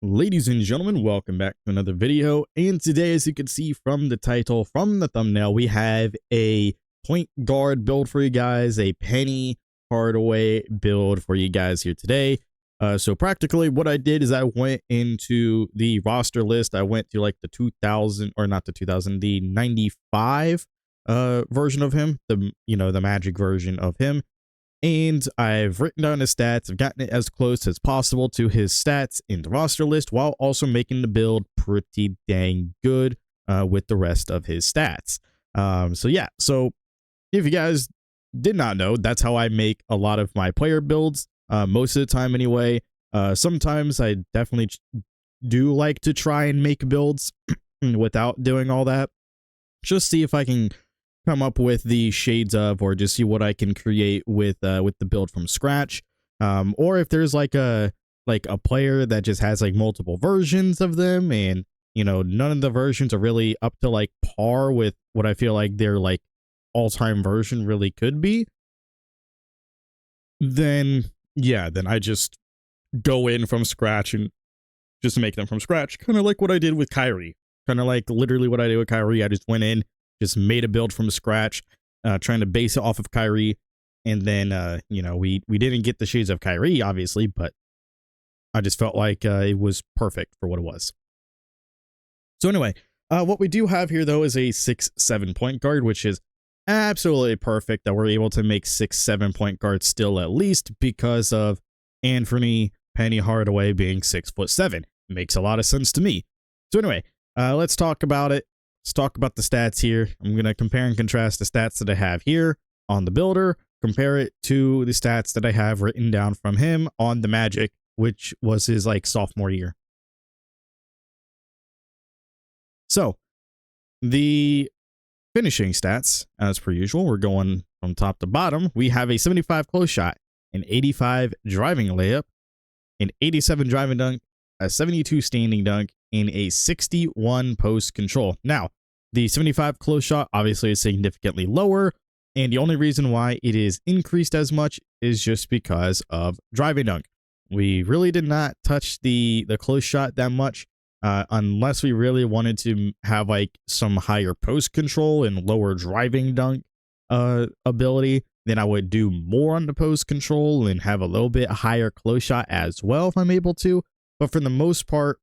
Ladies and gentlemen, welcome back to another video. And today, as you can see from the title, from the thumbnail, we have a point guard build for you guys, a Penny Hardaway build for you guys here today. So practically what I did is I went into the roster list. I went to like the 2000, or not the 2000, the 95 version of him, the magic version of him. And I've written down his stats. I've gotten it as close as possible to his stats in the roster list while also making the build pretty dang good with the rest of his stats. So if you guys did not know, that's how I make a lot of my player builds, most of the time anyway. Sometimes I definitely do like to try and make builds without doing all that. Just see if I can come up with the shades of, or just see what I can create with the build from scratch, or if there's like a player that just has like multiple versions of them, and none of the versions are really up to like par with what I feel like their like all-time version really could be, then I just go in from scratch and just make them from scratch, kind of like what I did with Kyrie. Literally what I did with Kyrie. I just went in, just made a build from scratch, trying to base it off of Kyrie. And then, we didn't get the shades of Kyrie, obviously, but I just felt like it was perfect for what it was. So anyway, what we do have here, though, is a 6'7" point guard, which is absolutely perfect that we're able to make 6'7" point guards still, at least because of Anthony Penny Hardaway being 6'7". Makes a lot of sense to me. So anyway, let's talk about it. Let's talk about the stats here. I'm going to compare and contrast the stats that I have here on the builder, compare it to the stats that I have written down from him on the Magic, which was his like sophomore year. So the finishing stats, as per usual, we're going from top to bottom. We have a 75 close shot, an 85 driving layup, an 87 driving dunk, a 72 standing dunk, and a 61 post control. Now, the 75 close shot obviously is significantly lower, and the only reason why it is increased as much is just because of driving dunk. We really did not touch the close shot that much, unless we really wanted to have like some higher post control and lower driving dunk ability. Then I would do more on the post control and have a little bit higher close shot as well if I'm able to. But for the most part,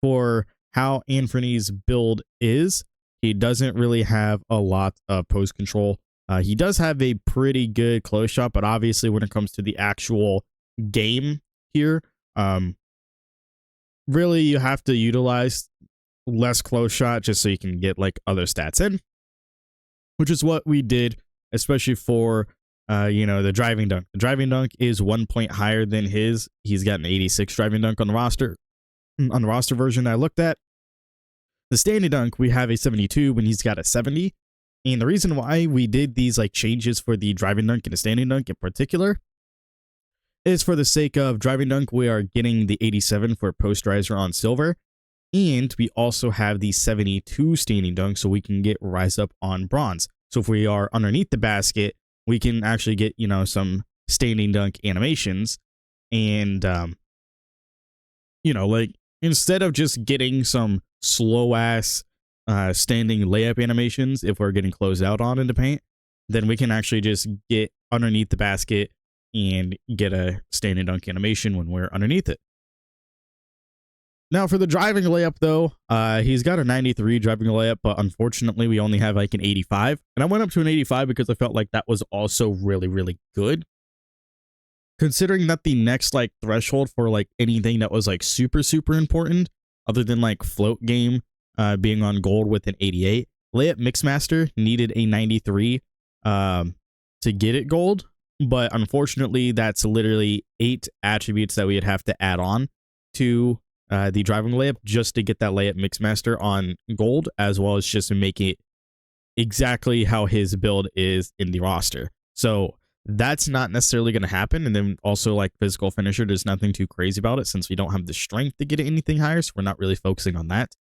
for how Anthony's build is, he doesn't really have a lot of post control. He does have a pretty good close shot, but obviously when it comes to the actual game here, really you have to utilize less close shot just so you can get like other stats in, which is what we did, especially for the driving dunk. The driving dunk is 1 point higher than his. He's got an 86 driving dunk on the roster. On the roster version I looked at. The standing dunk, we have a 72 when he's got a 70. And the reason why we did these like changes for the driving dunk and the standing dunk in particular is for the sake of driving dunk, we are getting the 87 for post riser on silver. And we also have the 72 standing dunk, so we can get rise up on bronze. So if we are underneath the basket, we can actually get, some standing dunk animations. And, like, instead of just getting some slow ass standing layup animations, if we're getting closed out on in the paint, then we can actually just get underneath the basket and get a standing dunk animation when we're underneath it. Now for the driving layup, though, he's got a 93 driving layup, but unfortunately we only have like an 85. And I went up to an 85 because I felt like that was also really, really good. Considering that the next like threshold for like anything that was like super, super important, other than like float game being on gold with an 88, layup mixmaster needed a 93 to get it gold. But unfortunately, that's literally 8 attributes that we'd have to add on to the driving layup just to get that layup mixmaster on gold, as well as just to make it exactly how his build is in the roster. So that's not necessarily going to happen. And then also like physical finisher, there's nothing too crazy about it since we don't have the strength to get anything higher. So we're not really focusing on that.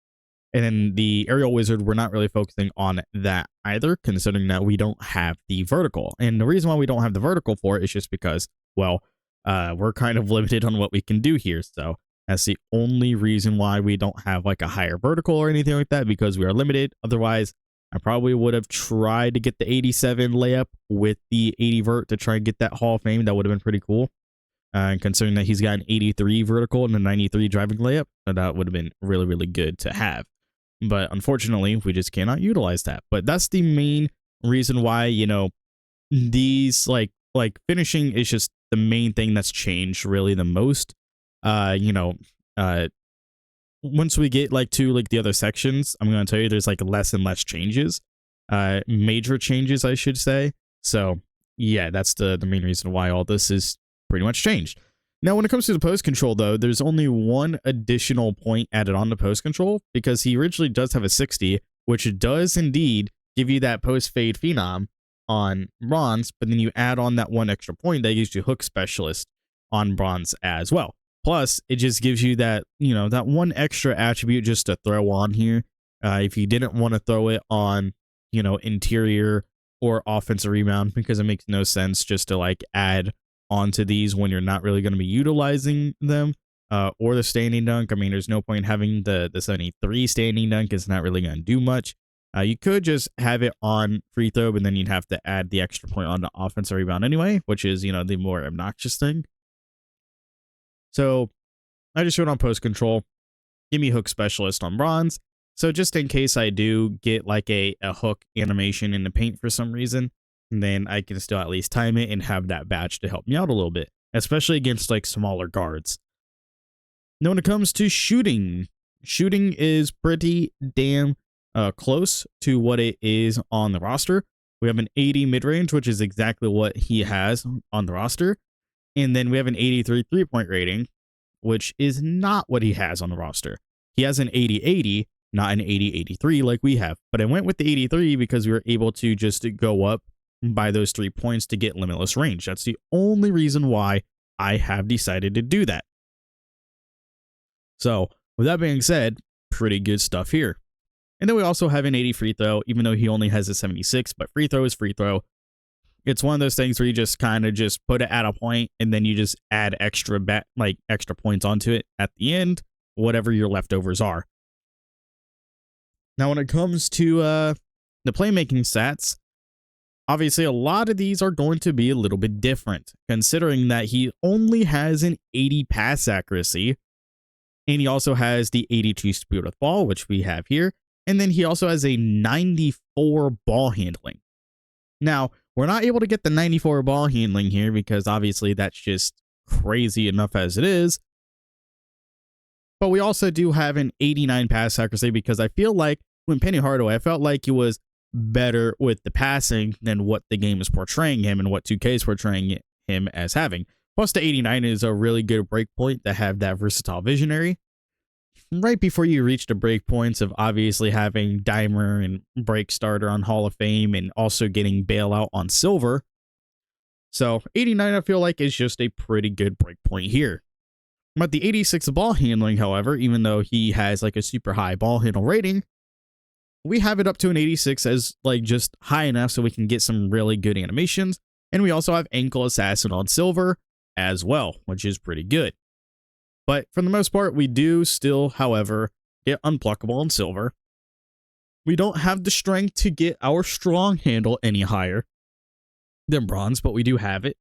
And then the aerial wizard, we're not really focusing on that either, considering that we don't have the vertical. And the reason why we don't have the vertical for it is just because, well, we're kind of limited on what we can do here. So That's the only reason why we don't have like a higher vertical or anything like that, because we are limited. Otherwise, I probably would have tried to get the 87 layup with the 80 vert to try and get that Hall of Fame. That would have been pretty cool. Considering that he's got an 83 vertical and a 93 driving layup, so that would have been really, really good to have. But unfortunately, we just cannot utilize that. But that's the main reason why, you know, these like finishing is just the main thing that's changed really the most. Once we get like to like the other sections, I'm going to tell you there's like less and less changes, major changes, I should say. So yeah, that's the main reason why all this is pretty much changed. Now, when it comes to the post control, though, there's only one additional point added on to post control, because he originally does have a 60, which does indeed give you that post fade phenom on bronze, but then you add on that one extra point that gives you hook specialist on bronze as well. Plus, it just gives you that, you know, that one extra attribute just to throw on here. If you didn't want to throw it on, you know, interior or offensive rebound, because it makes no sense just to like add onto these when you're not really going to be utilizing them, or the standing dunk. I mean, there's no point having the 73 standing dunk. It's not really going to do much. You could just have it on free throw, but then you'd have to add the extra point on the offensive rebound anyway, which is, you know, the more obnoxious thing. So I just went on post control. Give me hook specialist on bronze. So just in case I do get like a hook animation in the paint for some reason, then I can still at least time it and have that badge to help me out a little bit, especially against like smaller guards. Now, when it comes to shooting is pretty damn close to what it is on the roster. We have an 80 mid-range, which is exactly what he has on the roster. And then we have an 83 three-point rating, which is not what he has on the roster. He has an 80-80, not an 80-83 like we have. But I went with the 83 because we were able to just go up by those 3 points to get limitless range. That's the only reason why I have decided to do that. So with that being said, pretty good stuff here. And then we also have an 80 free throw, even though he only has a 76, but free throw is free throw. It's one of those things where you just kind of just put it at a point and then you just add extra points onto it at the end, whatever your leftovers are. Now, when it comes to the playmaking stats, obviously, a lot of these are going to be a little bit different, considering that he only has an 80 pass accuracy, and he also has the 82 speed with ball, which we have here, and then he also has a 94 ball handling. Now, we're not able to get the 94 ball handling here because obviously that's just crazy enough as it is, but we also do have an 89 pass accuracy because I feel like when Penny Hardaway, I felt like he was better with the passing than what the game is portraying him and what 2K is portraying him as having. Plus, the 89 is a really good break point to have that versatile visionary. Right before you reach the break points of obviously having Dimer and Break Starter on Hall of Fame and also getting Bailout on Silver. So 89, I feel like, is just a pretty good break point here. But the 86 ball handling, however, even though he has like a super high ball handle rating, we have it up to an 86 as like just high enough so we can get some really good animations. And we also have Ankle Assassin on Silver as well, which is pretty good. But for the most part, we do still, however, get Unpluckable on Silver. We don't have the strength to get our strong handle any higher than bronze, but we do have it.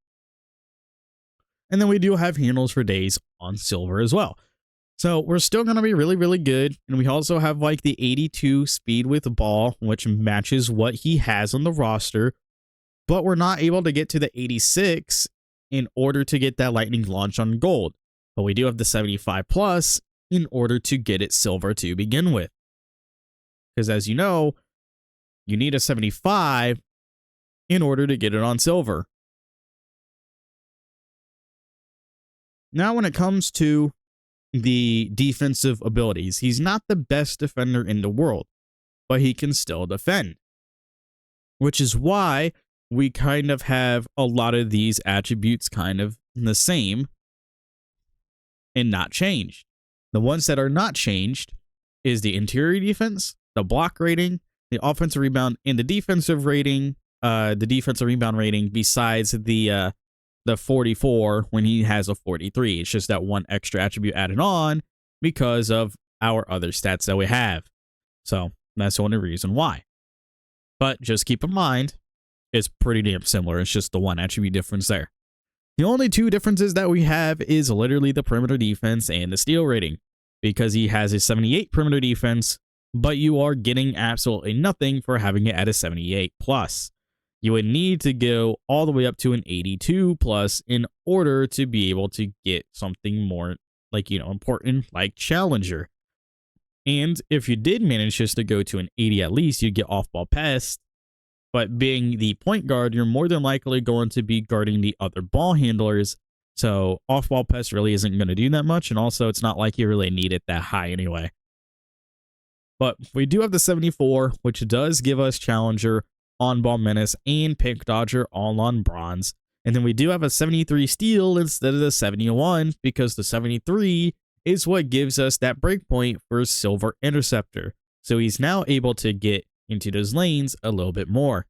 And then we do have handles for days on Silver as well. So we're still going to be really, really good. And we also have like the 82 speed with ball, which matches what he has on the roster. But we're not able to get to the 86 in order to get that lightning launch on gold. But we do have the 75 plus in order to get it silver to begin with. Because as you know, you need a 75 in order to get it on silver. Now, when it comes to the defensive abilities, he's not the best defender in the world, but he can still defend. Which is why we kind of have a lot of these attributes kind of the same and not changed. The ones that are not changed is the interior defense, the block rating, the offensive rebound, and the defensive rating, the defensive rebound rating besides the the 44 when he has a 43. It's just that one extra attribute added on because of our other stats that we have. So that's the only reason why. But just keep in mind, it's pretty damn similar. It's just the one attribute difference there. The only two differences that we have is literally the perimeter defense and the steal rating, because he has a 78 perimeter defense, but you are getting absolutely nothing for having it at a 78 plus. You would need to go all the way up to an 82 plus in order to be able to get something more like, important, like Challenger. And if you did manage just to go to an 80 at least, you'd get off-ball pass. But being the point guard, you're more than likely going to be guarding the other ball handlers. So off-ball pass really isn't going to do that much. And also, it's not like you really need it that high anyway. But we do have the 74, which does give us Challenger, on-ball menace, and pick dodger all on bronze. And then we do have a 73 steal instead of the 71, because the 73 is what gives us that breakpoint for silver interceptor. So he's now able to get into those lanes a little bit more.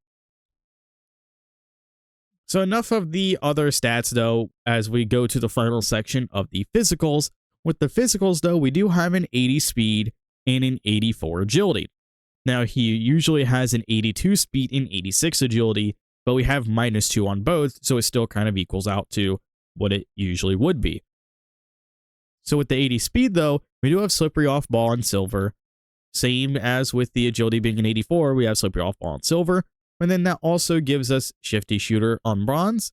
So enough of the other stats though, as we go to the final section of the physicals. With the physicals though, we do have an 80 speed and an 84 agility. Now he usually has an 82 speed and 86 agility, but we have -2 on both, so it still kind of equals out to what it usually would be. So with the 80 speed though, we do have slippery off ball on silver. Same as with the agility being an 84, we have slippery off ball on silver. And then that also gives us shifty shooter on bronze,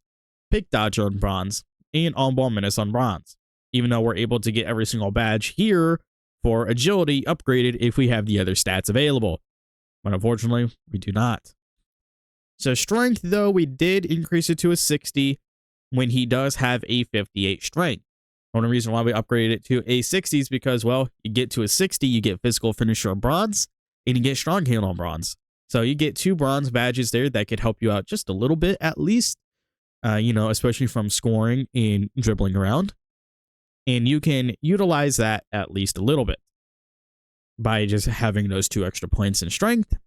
pick dodger on bronze, and on-ball menace on bronze. Even though we're able to get every single badge here for agility upgraded if we have the other stats available. But unfortunately, we do not. So strength though, we did increase it to a 60 when he does have a 58 strength. The only reason why we upgraded it to a 60 is because, well, you get to a 60, you get physical finisher on bronze, and you get strong hand on bronze. So you get 2 bronze badges there that could help you out just a little bit at least, especially from scoring and dribbling around. And you can utilize that at least a little bit by just having those 2 extra points in strength.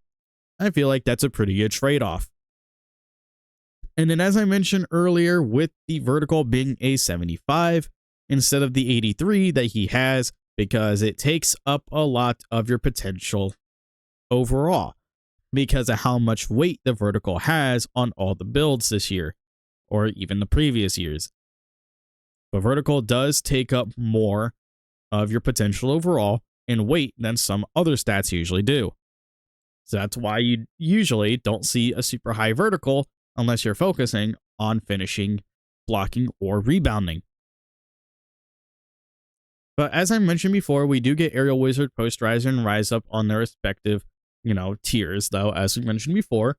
I feel like that's a pretty good trade-off. And then as I mentioned earlier, with the vertical being a 75, instead of the 83 that he has, because it takes up a lot of your potential overall because of how much weight the vertical has on all the builds this year, or even the previous years. The vertical does take up more of your potential overall in weight than some other stats usually do. So that's why you usually don't see a super high vertical unless you're focusing on finishing, blocking, or rebounding. But as I mentioned before, we do get Aerial Wizard, Posterizer, and Rise Up on their respective, tiers, though, as we mentioned before.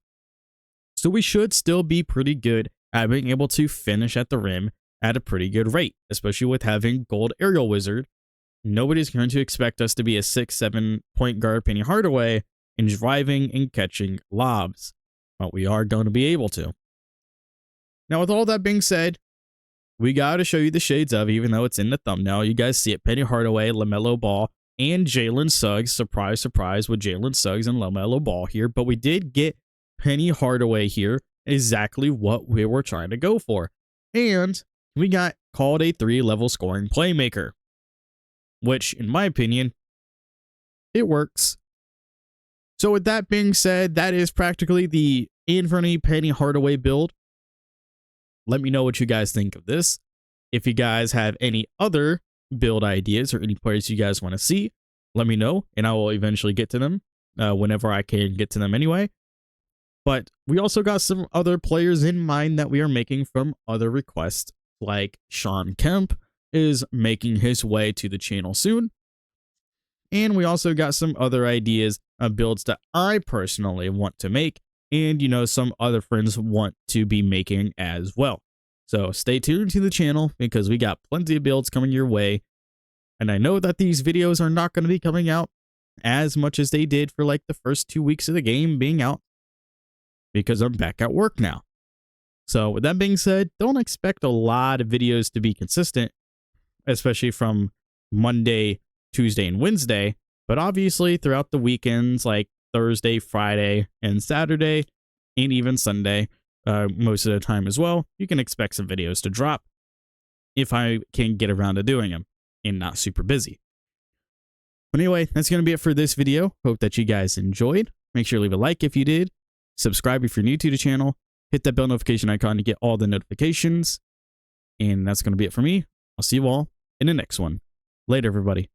So we should still be pretty good at being able to finish at the rim at a pretty good rate, especially with having Gold Aerial Wizard. Nobody's going to expect us to be a 6'7" point guard Penny Hardaway and driving and catching lobs, but we are going to be able to. Now, with all that being said, we got to show you the shades of, even though it's in the thumbnail. You guys see it, Penny Hardaway, LaMelo Ball, and Jalen Suggs. Surprise, surprise, with Jalen Suggs and LaMelo Ball here. But we did get Penny Hardaway here, exactly what we were trying to go for. And we got called a 3-level scoring playmaker, which, in my opinion, it works. So with that being said, that is practically the Anthony Penny Hardaway build. Let me know what you guys think of this. If you guys have any other build ideas or any players you guys want to see, let me know, and I will eventually get to them whenever I can get to them anyway. But we also got some other players in mind that we are making from other requests, like Sean Kemp is making his way to the channel soon. And we also got some other ideas of builds that I personally want to make, and some other friends want to be making as well. So stay tuned to the channel because we got plenty of builds coming your way. And I know that these videos are not going to be coming out as much as they did for like the first 2 weeks of the game being out, because I'm back at work now. So with that being said, don't expect a lot of videos to be consistent, especially from Monday, Tuesday, and Wednesday. But obviously throughout the weekends, like Thursday, Friday, and Saturday, and even Sunday, most of the time as well. You can expect some videos to drop if I can get around to doing them and not super busy. But anyway, that's going to be it for this video. Hope that you guys enjoyed. Make sure to leave a like if you did. Subscribe if you're new to the channel. Hit that bell notification icon to get all the notifications. And that's going to be it for me. I'll see you all in the next one. Later, everybody.